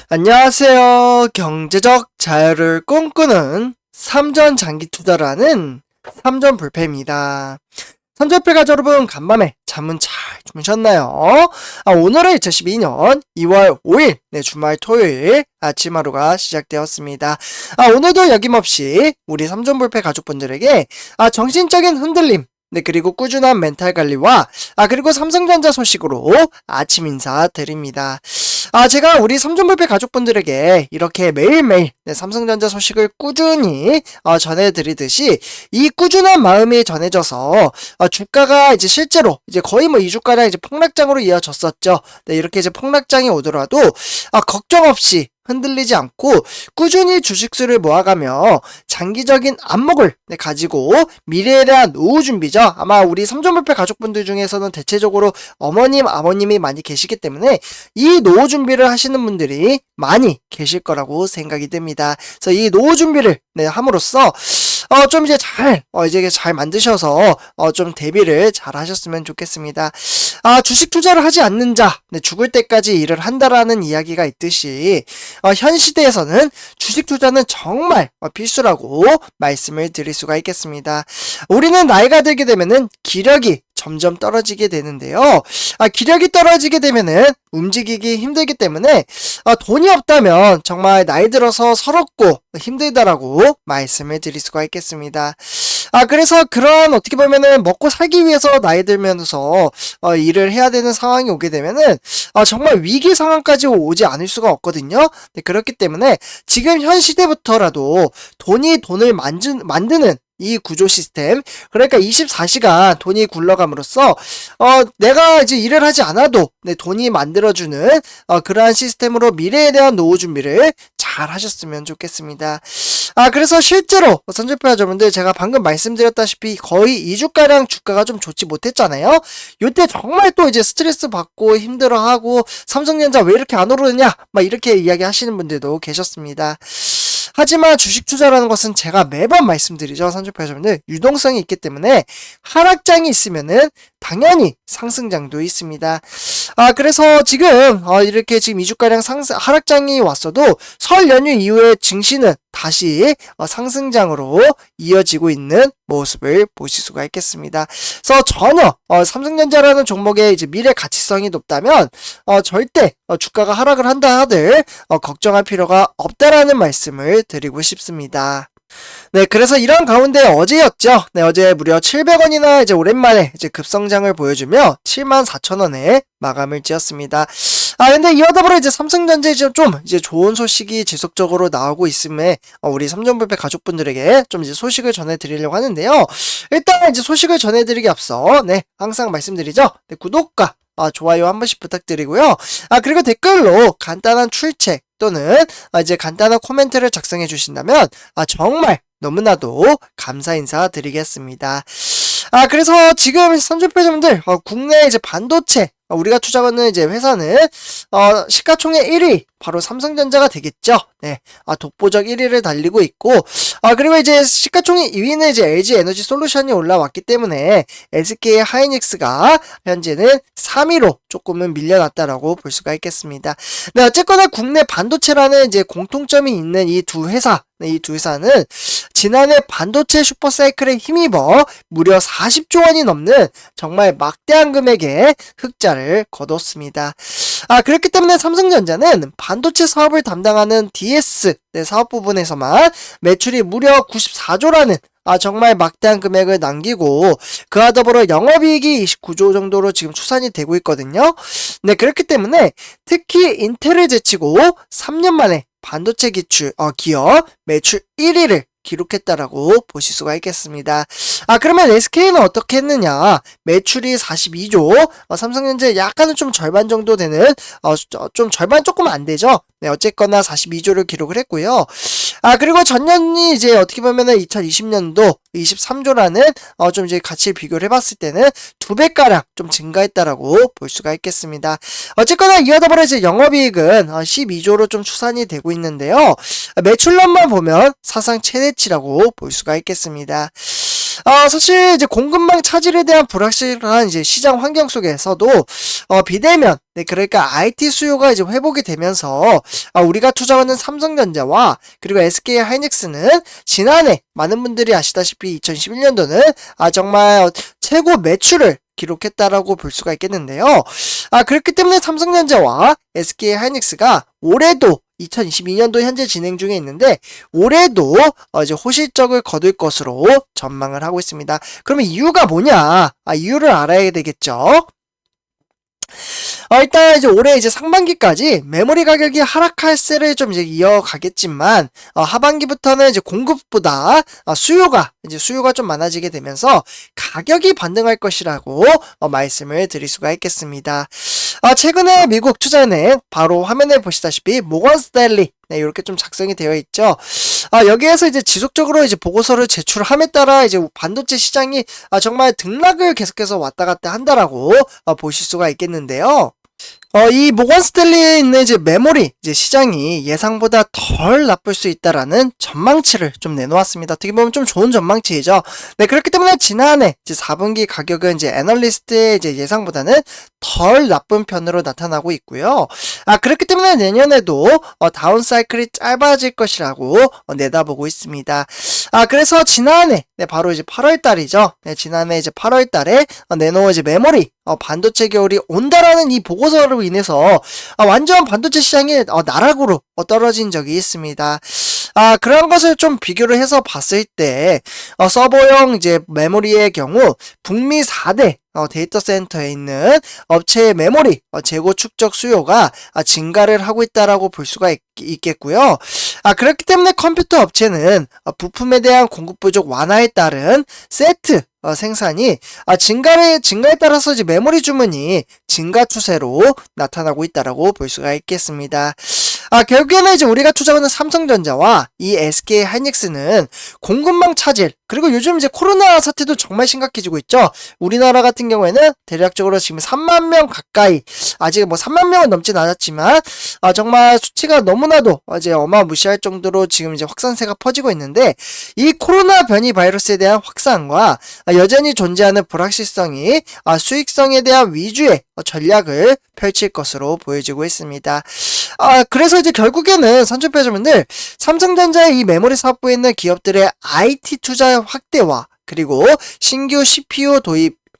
안녕하세요. 경제적 자유를 꿈꾸는 삼전 장기 투자라는 삼전불패입니다. 삼전불패 가족 여러분, 간밤에 잠은 잘 주무셨나요? 오늘은 2012년 2월 5일 주말 토요일 아침 하루가 시작되었습니다. 오늘도 여김없이 우리 삼전불패 가족분들에게 정신적인 흔들림, 그리고 꾸준한 멘탈 관리와 그리고 삼성전자 소식으로 아침 인사 드립니다. 제가 우리 삼전불패 가족분들에게 이렇게 매일매일 삼성전자 소식을 꾸준히 전해드리듯이 이 꾸준한 마음이 전해져서 주가가 이제 실제로 이제 거의 뭐 2주가량 이제 폭락장으로 이어졌었죠. 이렇게 이제 폭락장이 오더라도 걱정 없이 흔들리지 않고 꾸준히 주식수를 모아가며 장기적인 안목을 가지고 미래에 대한 노후 준비죠. 아마 우리 삼전불패 가족분들 중에서는 대체적으로 어머님, 아버님이 많이 계시기 때문에 이 노후 준비를 하시는 분들이 많이 계실 거라고 생각이 듭니다. 그래서 이 노후 준비를 함으로써 좀 이제 잘 만드셔서 좀 대비를 잘 하셨으면 좋겠습니다. 주식 투자를 하지 않는 자, 죽을 때까지 일을 한다라는 이야기가 있듯이 현 시대에서는 주식 투자는 정말 필수라고 말씀을 드릴 수가 있겠습니다. 우리는 나이가 들게 되면은 기력이 점점 떨어지게 되는데요. 기력이 떨어지게 되면은 움직이기 힘들기 때문에 돈이 없다면 정말 나이 들어서 서럽고 힘들다라고 말씀을 드릴 수가 있겠습니다. 그래서 그런 어떻게 보면은 먹고 살기 위해서 나이 들면서 일을 해야 되는 상황이 오게 되면은 정말 위기 상황까지 오지 않을 수가 없거든요. 그렇기 때문에 지금 현 시대부터라도 돈이 돈을 만드는 이 구조 시스템, 그러니까 24시간 돈이 굴러감으로써 내가 이제 일을 하지 않아도 내 돈이 만들어주는 그러한 시스템으로 미래에 대한 노후 준비를 잘 하셨으면 좋겠습니다. 그래서 실제로 선전표 여러분들, 제가 방금 말씀드렸다시피 거의 2주가량 주가가 좀 좋지 못했잖아요. 요때 정말 또 이제 스트레스 받고 힘들어하고 삼성전자 왜 이렇게 안 오르느냐 막 이렇게 이야기 하시는 분들도 계셨습니다. 하지만 주식 투자라는 것은 제가 매번 말씀드리죠. 선주표 여러분들, 유동성이 있기 때문에 하락장이 있으면은 당연히 상승장도 있습니다. 그래서 지금 이렇게 지금 2주가량 하락장이 왔어도 설 연휴 이후에 증시는 다시 상승장으로 이어지고 있는 모습을 보실 수가 있겠습니다. 그래서 전혀 삼성전자라는 종목의 이제 미래 가치성이 높다면 절대 주가가 하락을 한다 하들 걱정할 필요가 없다라는 말씀을 드리고 싶습니다. 그래서 이런 가운데 어제였죠. 어제 무려 700원이나 이제 오랜만에 이제 급성장을 보여주며 74,000원에 마감을 지었습니다. 근데 이와 더불어 이제 삼성전자에 좀 이제 좋은 소식이 지속적으로 나오고 있음에 우리 삼전불패 가족분들에게 좀 이제 소식을 전해드리려고 하는데요. 일단 이제 소식을 전해드리기 앞서 항상 말씀드리죠. 구독과 좋아요 한 번씩 부탁드리고요. 그리고 댓글로 간단한 출첵 또는 이제 간단한 코멘트를 작성해 주신다면 정말 너무나도 감사 인사 드리겠습니다. 그래서 지금 선주표자분들 국내 이제 반도체 우리가 투자하는 이제 회사는 시가총액 1위 바로 삼성전자가 되겠죠. 독보적 1위를 달리고 있고 그리고 이제 시가총액 2위는 이제 LG 에너지 솔루션이 올라왔기 때문에 SK 하이닉스가 현재는 3위로 조금은 밀려났다라고 볼 수가 있겠습니다. 어쨌거나 국내 반도체라는 이제 공통점이 있는 이 두 회사, 이 두 회사는 지난해 반도체 슈퍼사이클에 힘입어 무려 40조 원이 넘는 정말 막대한 금액의 흑자를 거뒀습니다. 그렇기 때문에 삼성전자는 반도체 사업을 담당하는 DS 사업 부분에서만 매출이 무려 94조라는 정말 막대한 금액을 남기고 그와 더불어 영업이익이 29조 정도로 지금 추산이 되고 있거든요. 그렇기 때문에 특히 인텔을 제치고 3년 만에 반도체 기업 매출 1위를 기록했다라고 보실 수가 있겠습니다. 그러면 SK는 어떻게 했느냐? 매출이 42조, 삼성전자 약간은 좀 절반 정도 되는, 좀 절반 조금 안 되죠? 어쨌거나 42조를 기록을 했고요. 그리고 전년이 이제 어떻게 보면은 2020년도 23조라는 좀 이제 가치를 비교를 해봤을 때는 2배가량 좀 증가했다라고 볼 수가 있겠습니다. 어쨌거나 이와 더불어 이제 영업이익은 12조로 좀 추산이 되고 있는데요. 매출론만 보면 사상 최대치라고 볼 수가 있겠습니다. 사실 이제 공급망 차질에 대한 불확실한 이제 시장 환경 속에서도 비대면, 네, 그러니까 IT 수요가 이제 회복이 되면서 우리가 투자하는 삼성전자와 그리고 SK 하이닉스는 지난해 많은 분들이 아시다시피 2011년도는 정말 최고 매출을 기록했다라고 볼 수가 있겠는데요. 그렇기 때문에 삼성전자와 SK 하이닉스가 올해도 2022년도 현재 진행 중에 있는데 올해도 이제 호실적을 거둘 것으로 전망을 하고 있습니다. 그러면 이유가 뭐냐? 이유를 알아야 되겠죠. 일단 이제 올해 이제 상반기까지 메모리 가격이 하락할 세를 좀 이제 이어가겠지만 하반기부터는 이제 공급보다 수요가 좀 많아지게 되면서 가격이 반등할 것이라고 말씀을 드릴 수가 있겠습니다. 최근에 미국 투자은행 바로 화면에 보시다시피 모건 스탠리, 네, 이렇게 좀 작성이 되어 있죠. 여기에서 이제 지속적으로 이제 보고서를 제출함에 따라 이제 반도체 시장이 정말 등락을 계속해서 왔다 갔다 한다라고 보실 수가 있겠는데요. 이 모건 스탠리에 있는 이제 메모리 이제 시장이 예상보다 덜 나쁠 수 있다라는 전망치를 좀 내놓았습니다. 어떻게 보면 좀 좋은 전망치이죠. 네, 그렇기 때문에 지난해 이제 4분기 가격은 이제 애널리스트의 이제 예상보다는 덜 나쁜 편으로 나타나고 있고요. 그렇기 때문에 내년에도 다운 사이클이 짧아질 것이라고 내다보고 있습니다. 그래서 지난해, 네, 바로 이제 8월 달이죠. 네, 지난해 이제 8월 달에 내놓은 이제 메모리 반도체 겨울이 온다라는 이 보고서로 인해서 완전 반도체 시장이 나락으로 떨어진 적이 있습니다. 그런 것을 좀 비교를 해서 봤을 때 서버용 이제 메모리의 경우 북미 4대 데이터 센터에 있는 업체의 메모리 재고 축적 수요가 증가를 하고 있다라고 볼 수가 있겠고요. 그렇기 때문에 컴퓨터 업체는 부품에 대한 공급 부족 완화에 따른 세트 생산이 증가에 따라서 이제 메모리 주문이 증가 추세로 나타나고 있다라고 볼 수가 있겠습니다. 결국에는 이제 우리가 투자하는 삼성전자와 이 SK 하이닉스는 공급망 차질, 그리고 요즘 이제 코로나 사태도 정말 심각해지고 있죠. 우리나라 같은 경우에는 대략적으로 지금 3만 명 가까이, 아직 뭐 3만 명은 넘진 않았지만 정말 수치가 너무나도 이제 어마무시할 정도로 지금 이제 확산세가 퍼지고 있는데, 이 코로나 변이 바이러스에 대한 확산과 여전히 존재하는 불확실성이 수익성에 대한 위주의 전략을 펼칠 것으로 보여지고 있습니다. 그래서 이제 결국에는 선출표주분들 삼성전자의 이 메모리 사업부에 있는 기업들의 IT 투자 확대와 그리고 신규 CPU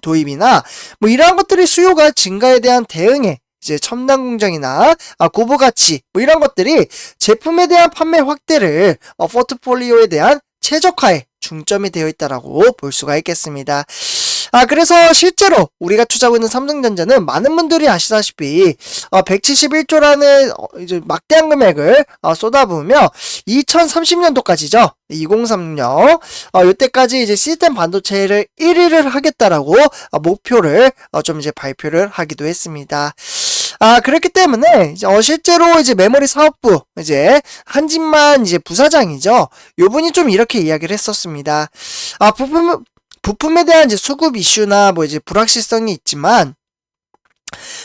도입이나 뭐 이러한 것들이 수요가 증가에 대한 대응에 이제 첨단 공정이나 고부 가치 뭐 이런 것들이 제품에 대한 판매 확대를 포트폴리오에 대한 최적화에 중점이 되어 있다라고 볼 수가 있겠습니다. 그래서 실제로 우리가 투자하고 있는 삼성전자는 많은 분들이 아시다시피 171조라는 이제 막대한 금액을 쏟아부으며 2030년도까지죠. 2030년 이때까지 이제 시스템 반도체를 1위를 하겠다라고 목표를 좀 이제 발표를 하기도 했습니다. 그렇기 때문에 실제로 이제 메모리 사업부 이제 한진만 이제 부사장이죠. 요분이 좀 이렇게 이야기를 했었습니다. 부품에 대한 이제 수급 이슈나 뭐 이제 불확실성이 있지만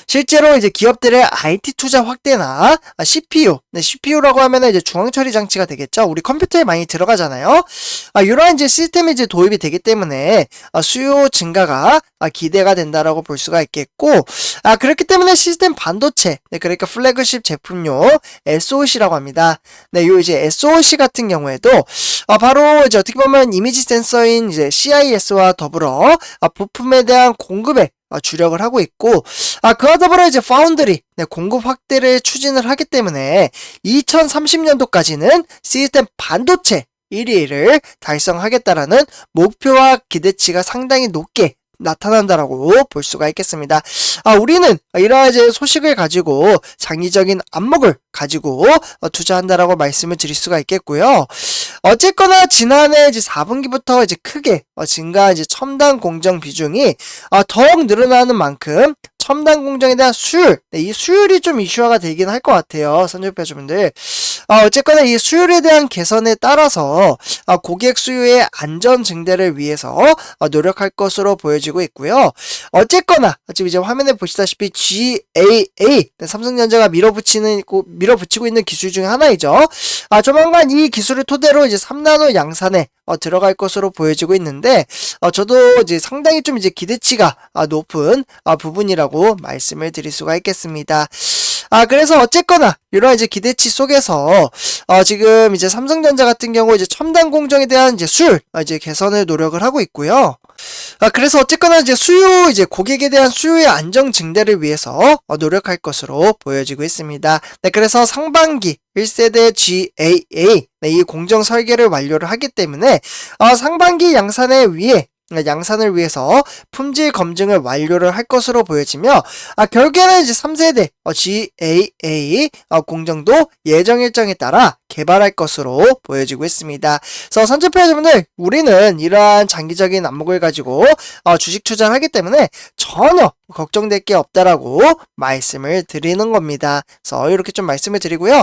실제로 이제 기업들의 IT 투자 확대나 CPU, 네, CPU라고 하면은 이제 중앙 처리 장치가 되겠죠. 우리 컴퓨터에 많이 들어가잖아요. 이러한 이제 시스템이 이제 도입이 되기 때문에 수요 증가가 기대가 된다라고 볼 수가 있겠고, 그렇기 때문에 시스템 반도체, 네, 그러니까 플래그십 제품용 SoC라고 합니다. 네, 요 이제 SoC 같은 경우에도 바로 이제 어떻게 보면 이미지 센서인 이제 CIS와 더불어 부품에 대한 공급에 주력을 하고 있고, 그와 더불어 이제 파운드리, 네, 공급 확대를 추진을 하기 때문에 2030년도까지는 시스템 반도체 1위를 달성하겠다라는 목표와 기대치가 상당히 높게 나타난다라고 볼 수가 있겠습니다. 우리는 이러한 이제 소식을 가지고 장기적인 안목을 가지고 투자한다라고 말씀을 드릴 수가 있겠고요. 어쨌거나 지난해 이제 4분기부터 이제 크게 증가한 이제 첨단 공정 비중이 더욱 늘어나는 만큼 첨단 공정에 대한 수율, 네, 이 수율이 좀 이슈화가 되긴 할 것 같아요. 선조표주분들. 어쨌거나 이 수율에 대한 개선에 따라서 고객 수요의 안전 증대를 위해서 노력할 것으로 보여지고 있고요. 어쨌거나 지금 이제 화면에 보시다시피 GAA, 네, 삼성전자가 밀어붙이고 있는 기술 중에 하나이죠. 조만간 이 기술을 토대로 이제 3나노 양산에 들어갈 것으로 보여지고 있는데, 저도 이제 상당히 좀 이제 기대치가 높은 부분이라고 말씀을 드릴 수가 있겠습니다. 그래서 어쨌거나 이런 이제 기대치 속에서 지금 이제 삼성전자 같은 경우 이제 첨단 공정에 대한 이제 수율 이제 개선을 노력을 하고 있고요. 그래서 어쨌거나 이제 이제 고객에 대한 수요의 안정 증대를 위해서 노력할 것으로 보여지고 있습니다. 네, 그래서 상반기 1세대 GAA 이 공정 설계를 완료를 하기 때문에 상반기 양산을 위해서 품질 검증을 완료를 할 것으로 보여지며 결국에는 이제 3세대 GAA 공정도 예정 일정에 따라 개발할 것으로 보여지고 있습니다. 그래서 선체피하자분들 우리는 이러한 장기적인 안목을 가지고 주식 투자를 하기 때문에 전혀 걱정될 게 없다라고 말씀을 드리는 겁니다. 그래서 이렇게 좀 말씀을 드리고요.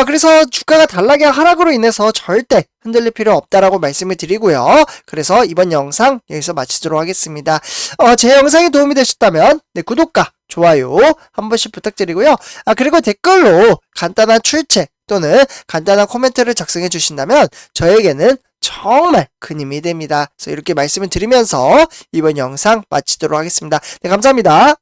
그래서 주가가 단락의 하락으로 인해서 절대 흔들릴 필요 없다라고 말씀을 드리고요. 그래서 이번 영상 여기서 마치도록 하겠습니다. 제 영상이 도움이 되셨다면 구독과 좋아요 한 번씩 부탁드리고요. 그리고 댓글로 간단한 출첵 또는 간단한 코멘트를 작성해 주신다면 저에게는 정말 큰 힘이 됩니다. 그래서 이렇게 말씀을 드리면서 이번 영상 마치도록 하겠습니다. 네, 감사합니다.